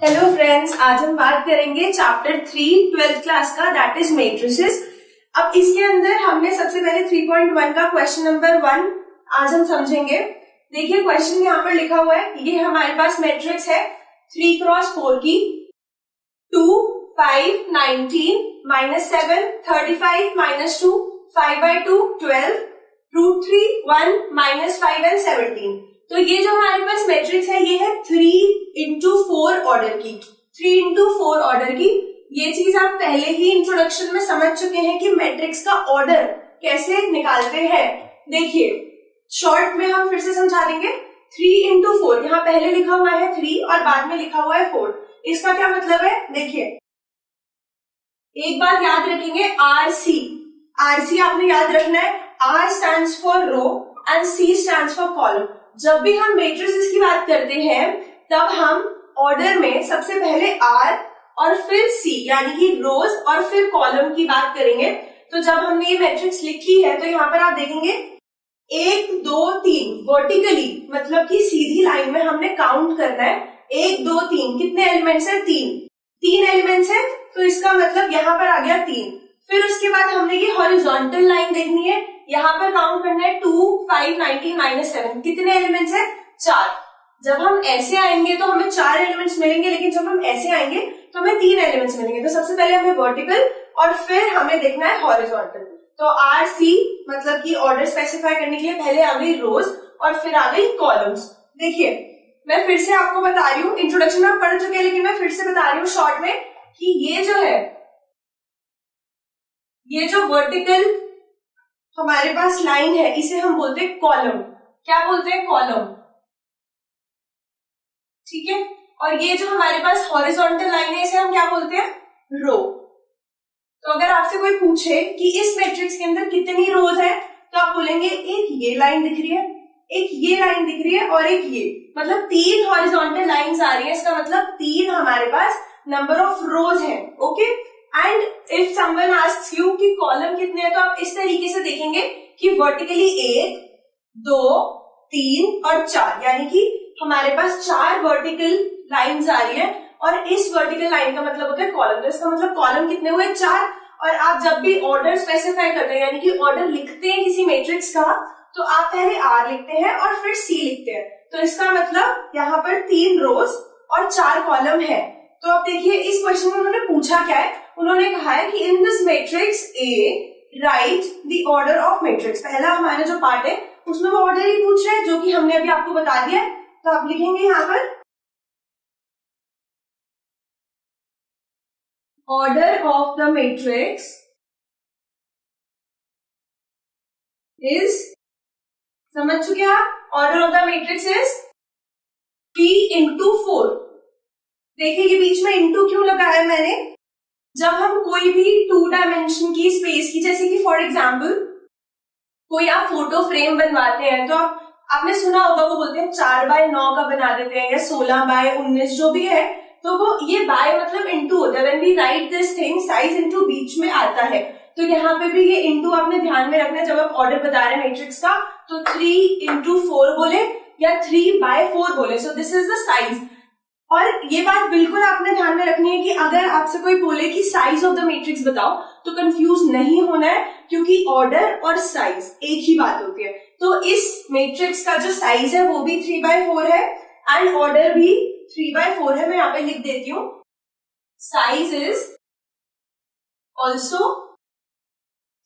Hello friends, आज हम बात करेंगे चैप्टर 3 ट्वेल्थ क्लास का, दैट इज मैट्रिसेस। अब इसके अंदर हमने सबसे पहले 3.1 का क्वेश्चन नंबर 1 आज हम समझेंगे। देखिए क्वेश्चन यहाँ पर लिखा हुआ है, ये हमारे पास मैट्रिक्स है 3x4 की 2, 5, 19, -7, 35, -2, 5/2, 12, √3, 1, -5 एंड 17। तो ये जो हमारे पास मैट्रिक्स है ये है 3x4 ऑर्डर की, 3x4 ऑर्डर की। ये चीज आप पहले ही इंट्रोडक्शन में समझ चुके हैं कि मैट्रिक्स का ऑर्डर कैसे निकालते हैं। देखिए शॉर्ट में हम फिर से समझा देंगे। 3x4 यहाँ पहले लिखा हुआ है 3 और बाद में लिखा हुआ है 4। इसका क्या मतलब है, देखिए एक बात याद रखेंगे, आरसी आपने याद रखना है। R stands for row and C stands for column. जब भी हम मैट्रिसेस की बात करते हैं तब हम ऑर्डर में सबसे पहले R और फिर C यानी कि रोज और फिर कॉलम की बात करेंगे। तो जब हमने ये मैट्रिक्स लिखी है तो यहाँ पर आप देखेंगे 1, 2, 3 वर्टिकली, मतलब कि सीधी लाइन में हमने काउंट करना है। 1, 2, 3 कितने एलिमेंट्स है, 3 एलिमेंट्स है, तो इसका मतलब यहाँ पर आ गया 3। फिर उसके बाद हमने ये हॉरिजॉन्टल लाइन देखनी है, यहाँ पर काउंट करना है 2, 5, 19, -7 कितने एलिमेंट्स है, 4। जब हम ऐसे आएंगे तो हमें 4 एलिमेंट्स मिलेंगे, लेकिन जब हम ऐसे आएंगे तो हमें 3 एलिमेंट्स मिलेंगे। तो सबसे पहले हमें वर्टिकल और फिर हमें देखना है हॉरिजॉन्टल। तो RC मतलब कि ऑर्डर स्पेसिफाई करने के लिए पहले आ गई रोज और फिर आ गई कॉलम्स। देखिए मैं फिर से आपको बता रही हूँ, इंट्रोडक्शन में आप पढ़ चुके हैं लेकिन मैं फिर से बता रही हूँ शॉर्ट में कि ये जो है, ये जो वर्टिकल हमारे पास लाइन है इसे हम बोलते हैं कॉलम। क्या बोलते हैं, कॉलम, ठीक है। और ये जो हमारे पास हॉरिजॉन्टल लाइन है इसे हम क्या बोलते हैं, रो। तो अगर आपसे कोई पूछे कि इस मैट्रिक्स के अंदर कितनी रोज है तो आप बोलेंगे एक ये लाइन दिख रही है, एक ये लाइन दिख रही है और एक ये, मतलब 3 हॉरिजॉन्टल लाइंस आ रही है। इसका मतलब 3 हमारे पास नंबर ऑफ रोज है, okay. And if someone asks you कि कॉलम कितने हैं तो आप इस तरीके से देखेंगे कि वर्टिकली 1, 2, 3 और 4, यानी कि हमारे पास 4 वर्टिकल लाइंस आ रही है और इस वर्टिकल लाइन का मतलब होता है कॉलम। तो इसका मतलब कॉलम कितने हुए, 4। और आप जब भी ऑर्डर स्पेसिफाई करते हैं यानी कि ऑर्डर लिखते हैं किसी मैट्रिक्स का तो आप पहले R लिखते हैं और फिर C लिखते हैं। तो इसका मतलब यहाँ पर 3 रोज और 4 कॉलम है। तो अब देखिए इस क्वेश्चन में उन्होंने पूछा क्या है, उन्होंने कहा है कि in this matrix A right the order of matrix. पहला हमारा जो पार्ट है उसमें वो ऑर्डर ही पूछ रहे हैं जो कि हमने अभी आपको बता दिया है। तो आप लिखेंगे यहाँ पर order of the matrix is, समझ चुके आप, order of the matrix is 3x4। देखिए ये बीच में इंटू क्यों लगाया मैंने, जब हम कोई भी 2 डायमेंशन की स्पेस की, जैसे कि फॉर एग्जांपल कोई आप फोटो फ्रेम बनवाते हैं तो आपने सुना होगा वो बोलते हैं 4x9 का बना देते हैं या 16x19 जो भी है, तो वो ये बाय मतलब इंटू होता है। When we write this thing size into बीच में आता है, तो यहाँ पे भी ये इंटू आपने ध्यान में रखना है जब आप ऑर्डर बता रहे हैं मैट्रिक्स का। तो 3x4 बोले या 3/4 बोले, सो दिस इज द साइज। और ये बात बिल्कुल आपने ध्यान में रखनी है कि अगर आपसे कोई बोले कि साइज ऑफ द मैट्रिक्स बताओ तो कंफ्यूज नहीं होना है, क्योंकि ऑर्डर और साइज एक ही बात होती है। तो इस मैट्रिक्स का जो साइज है वो भी 3/4 है एंड ऑर्डर भी 3/4 है। मैं यहाँ पे लिख देती हूँ, साइज इज ऑल्सो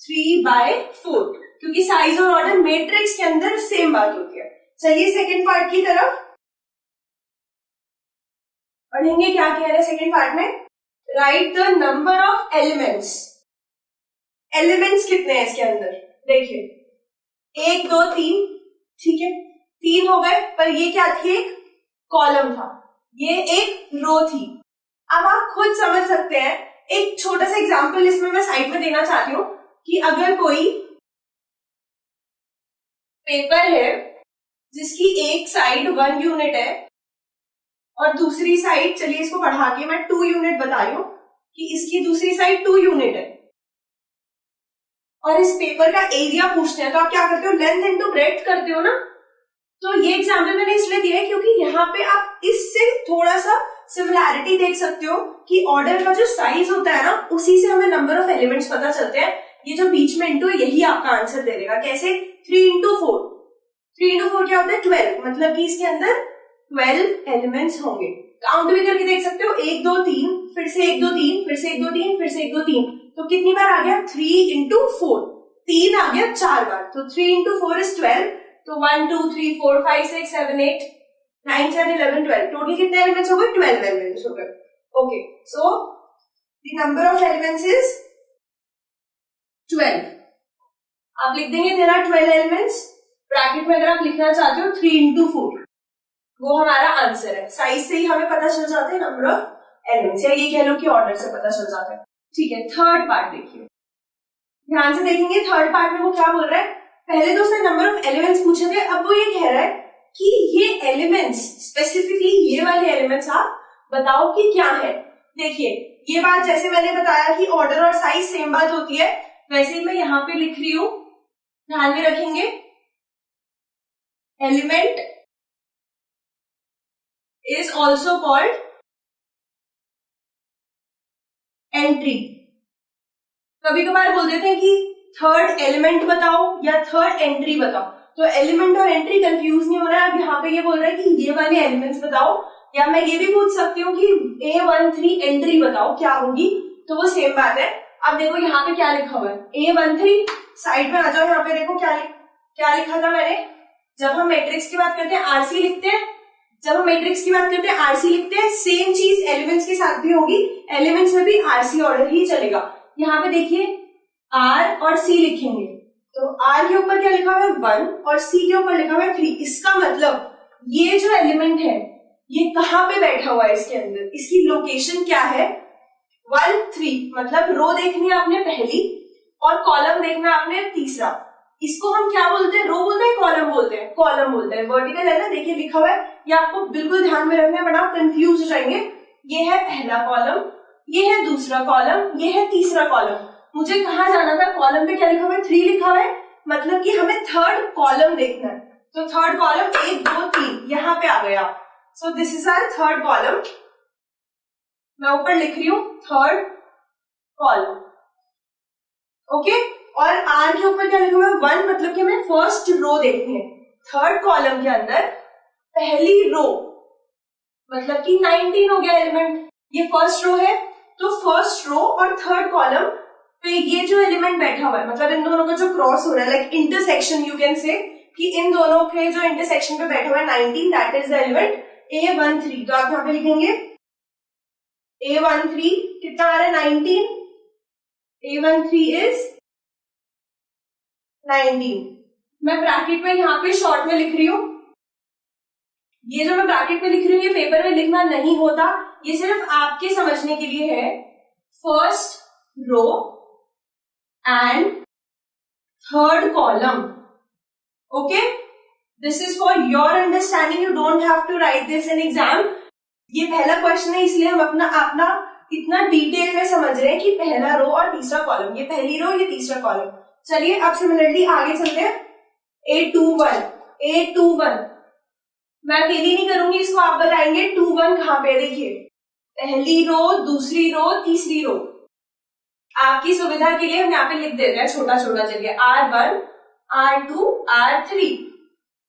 3/4, क्योंकि साइज और ऑर्डर मैट्रिक्स के अंदर सेम बात होती है। चलिए सेकेंड पार्ट की तरफ पढ़ेंगे। क्या कह रहे हैं सेकेंड पार्ट में, right the number of elements. Elements कितने हैं इसके अंदर, देखिए 1, 2, 3, ठीक है, 3 हो गए, पर ये क्या थी, एक कॉलम था, ये एक रो थी। अब आप खुद समझ सकते हैं, एक छोटा सा एग्जांपल इसमें मैं साइड में देना चाहती हूँ कि अगर कोई पेपर है जिसकी एक साइड 1 यूनिट है और दूसरी साइड, चलिए इसको बढ़ा के मैं 2 यूनिट बता रही हूँ कि इसकी दूसरी साइड 2 यूनिट है, और इस पेपर का एरिया पूछते हैं तो आप क्या करते हो, लेंथ इंटू ब्रेड्थ करते हो ना। तो ये एग्जाम्पल मैंने इसलिए दिया है क्योंकि यहाँ पे आप इससे थोड़ा सा सिमिलैरिटी देख सकते हो कि ऑर्डर का जो साइज होता है ना, उसी से हमें नंबर ऑफ एलिमेंट्स पता चलते हैं। ये जो बीच में इंटू है यही आपका आंसर दे देगा। कैसे? 3 into 4, 3 into 4 क्या होता है? 12, मतलब कि इसके अंदर 12 एलिमेंट्स होंगे। काउंट भी करके देख सकते हो, 1 2 3, फिर से 1 2 3, फिर से 1 2 3, फिर से 1 2 3, तो कितनी बार आ गया? 3 into 4, 3 आ गया 4 बार, तो 3 into 4 is 12, तो 1 2 3 4 5 6 7 8 9 10 11 12, टोटल कितने एलिमेंट्स हो गए? 12 एलिमेंट्स हो गए। Okay, so the number of elements is 12। आप लिख देंगे देयर आर 12 एलिमेंट्स। ब्रैकेट में अगर आप लिखना चाहते हो 3 into 4, वो हमारा आंसर है। साइज से ही हमें पता चल जाता है नंबर ऑफ एलिमेंट्स, या ये कह लो कि ऑर्डर से पता चल जाता है। ठीक है, थर्ड पार्ट देखिए, ध्यान से देखेंगे। थर्ड पार्ट में वो क्या बोल रहा है? पहले तो उसने नंबर ऑफ एलिमेंट्स पूछे थे, अब वो ये कह रहा है कि ये एलिमेंट्स, स्पेसिफिकली ये वाले एलिमेंट्स आप बताओ कि क्या है। देखिए, ये बात जैसे मैंने बताया कि ऑर्डर और साइज सेम बात होती है, वैसे ही मैं यहां पे लिख रही हूं, ध्यान में रखेंगे। Element is also called entry. कभी कभार बोल देते हैं कि थर्ड एलिमेंट बताओ या थर्ड एंट्री बताओ, तो एलिमेंट और एंट्री कंफ्यूज नहीं होना है। अब यहाँ पे ये बोल रहा है कि ये वाले एलिमेंट्स बताओ, या मैं ये भी पूछ सकती हूँ कि A13 एंट्री बताओ क्या होगी, तो वो सेम बात है। अब देखो यहाँ पे क्या लिखा हुआ है, A13, साइड में आ जाओ, यहाँ पे देखो क्या लिखा था मैंने। जब हम मैट्रिक्स की बात करते हैं आरसी लिखते हैं, जब हम मैट्रिक्स की बात करते हैं आरसी लिखते हैं, सेम चीज एलिमेंट्स के साथ भी होगी, एलिमेंट्स में भी आरसी ऑर्डर ही चलेगा। यहाँ पे देखिए आर और सी लिखेंगे, तो आर के ऊपर क्या लिखा हुआ है? 1, और सी के ऊपर लिखा हुआ है 3। इसका मतलब ये जो एलिमेंट है ये कहाँ पे बैठा हुआ है इसके अंदर, इसकी लोकेशन क्या है? 1 3, मतलब रो देखनी है आपने पहली और कॉलम देखना है आपने तीसरा। इसको हम क्या बोलते हैं? रो बोलते हैं, कॉलम बोलते हैं? कॉलम बोलते हैं। वर्टिकल है ना, देखिए लिखा हुआ है, ये आपको बिल्कुल ध्यान में रखना है वरना आप कंफ्यूज हो जाएंगे। ये है पहला कॉलम, ये है दूसरा कॉलम, ये है तीसरा कॉलम। मुझे कहाँ जाना था? कॉलम पे क्या लिखा हुआ है? 3 लिखा हुआ है, मतलब कि हमें थर्ड कॉलम देखना है। तो थर्ड कॉलम 1 2 3 यहाँ पे आ गया। So this is our third column. मैं ऊपर लिख रही हूँ थर्ड कॉलम। ओके, और आर के ऊपर क्या लिखा हुआ है? 1, मतलब कि हमें फर्स्ट रो देखनी है। थर्ड कॉलम के अंदर पहली रो, मतलब कि 19 हो गया एलिमेंट। ये फर्स्ट रो है, तो फर्स्ट रो और थर्ड कॉलम पे ये जो एलिमेंट बैठा हुआ है, मतलब इन दोनों का जो क्रॉस हो रहा है, like intersection, you can say कि इन दोनों के जो इंटरसेक्शन पे बैठा हुआ है 19, that is the element A13। तो आप यहाँ पे लिखेंगे A13 कितना आ रहा है? 19। A13 is 19। मैं ब्रैकेट में यहाँ पे शॉर्ट में लिख रही हूँ। ये जो मैं ब्रैकेट में लिख रही हूँ ये पेपर में लिखना नहीं होता, ये सिर्फ आपके समझने के लिए है। First row and third column. Okay, this is for your understanding, you don't have to write this in exam. ये पहला क्वेश्चन है, इसलिए हम अपना इतना डिटेल में समझ रहे हैं कि पहला रो और तीसरा कॉलम, ये पहली रो ये तीसरा कॉलम। चलिए अब सिमिलरली आगे चलते हैं। A21 मैं अकेली नहीं करूंगी इसको, आप बताएंगे 21 कहाँ पे? देखिए पहली रो, दूसरी रो, तीसरी रो। आपकी सुविधा के लिए हम यहाँ पे लिख देते हैं छोटा छोटा। चलिए R1 R2 R3,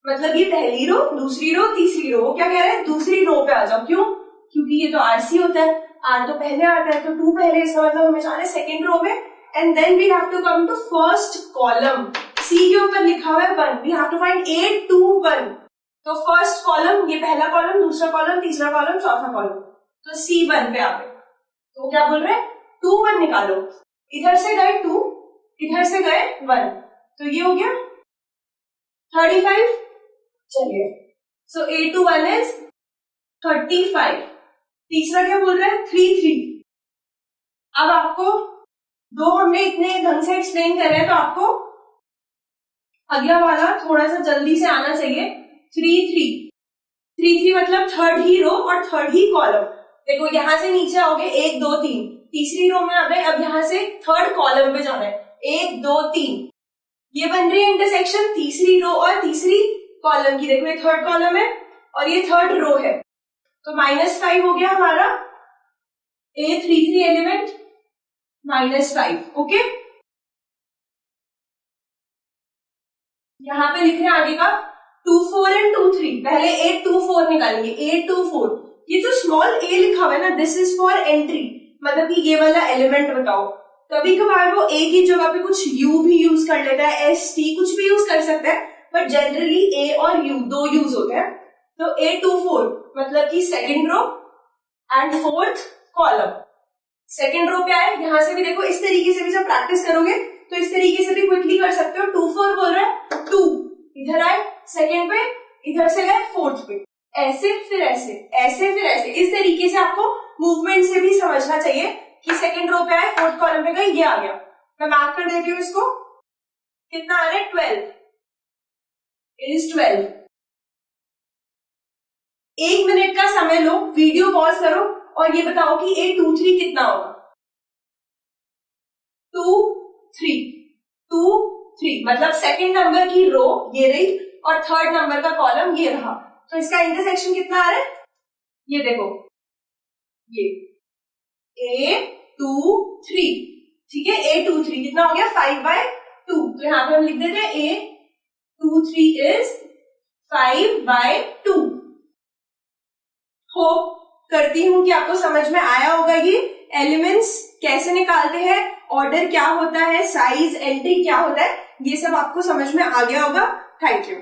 मतलब ये पहली रो, दूसरी रो, तीसरी रो। वो क्या कह रहे हैं? दूसरी रो पे आ जाओ। क्यों? क्योंकि ये तो RC होता है, R तो पहले आता है, तो 2 पहले, इसका मतलब हमें जाना है सेकेंड रो में। And then we have to come to first column. C के ऊपर लिखा हुआ है 1, we have to find A21। तो फर्स्ट कॉलम ये पहला कॉलम, दूसरा कॉलम, तीसरा कॉलम, चौथा कॉलम, तो C1 पे आ गए। तो क्या बोल रहे हैं? 2 1 निकालो। इधर से गए 2, इधर से गए 1, तो ये हो गया 35। चलिए, सो A21 इज 35। तीसरा क्या बोल रहा है? 3 3। अब आपको दो हमने इतने ढंग से एक्सप्लेन कर रहे हैं, तो आपको अगला वाला थोड़ा सा जल्दी से आना चाहिए। 3 3 मतलब थर्ड ही रो और थर्ड ही कॉलम। देखो यहां से नीचे आओगे 1 2 3, तीसरी रो में आ गए। अब यहां से थर्ड कॉलम पे जाना है, 1 2 3, ये बन रही है इंटरसेक्शन, तीसरी रो और तीसरी कॉलम की, देखो ये थर्ड कॉलम है और ये थर्ड रो है, तो -5 हो गया हमारा A33 एलिमेंट, -5। ओके, यहां पे लिख रहे हैं आगे का 2 4 एंड 2 3, पहले 8 2 4 निकालेंगे। 8 2 4, ये जो स्मॉल a लिखा हुआ है ना, दिस इज फॉर एंट्री, मतलब कि ये वाला एलिमेंट बताओ। कभी कभार वो a की जगह पे कुछ u भी यूज कर लेता है, s t कुछ भी यूज कर सकता है, बट जनरली a और u दो यूज होते हैं। तो A 2 4 मतलब कि second row and fourth column. Second row पे आए, यहां से भी देखो इस तरीके से भी जब प्रैक्टिस करोगे तो इस तरीके से भी क्विकली कर सकते हो। 2 4 बोल रहा है, 2 इधर आए सेकेंड पे, इधर से गए फोर्थ पे, ऐसे फिर ऐसे, ऐसे फिर ऐसे, इस तरीके से आपको मूवमेंट से भी समझना चाहिए कि सेकेंड रो पे आए, फोर्थ कॉलम पे गए, ये आ गया। मैं मार्क कर देती हूँ इसको, कितना आ रहा है 12, इज 12। 1 मिनट का समय लो, वीडियो पॉज करो और ये बताओ कि A23 कितना होगा। 2 3 2 3 मतलब सेकंड नंबर की रो ये रही और थर्ड नंबर का कॉलम ये रहा, तो इसका इंटरसेक्शन कितना आ रहा है, ये देखो, ये A23, ठीक है। A23 कितना हो गया 5/2, तो यहां पे हम लिख देते हैं A23 इज 5/2। होप करती हूं कि आपको समझ में आया होगा ये एलिमेंट्स कैसे निकालते हैं, ऑर्डर क्या होता है, साइज, एंट्री क्या होता है, ये सब आपको समझ में आ गया होगा। Thank you.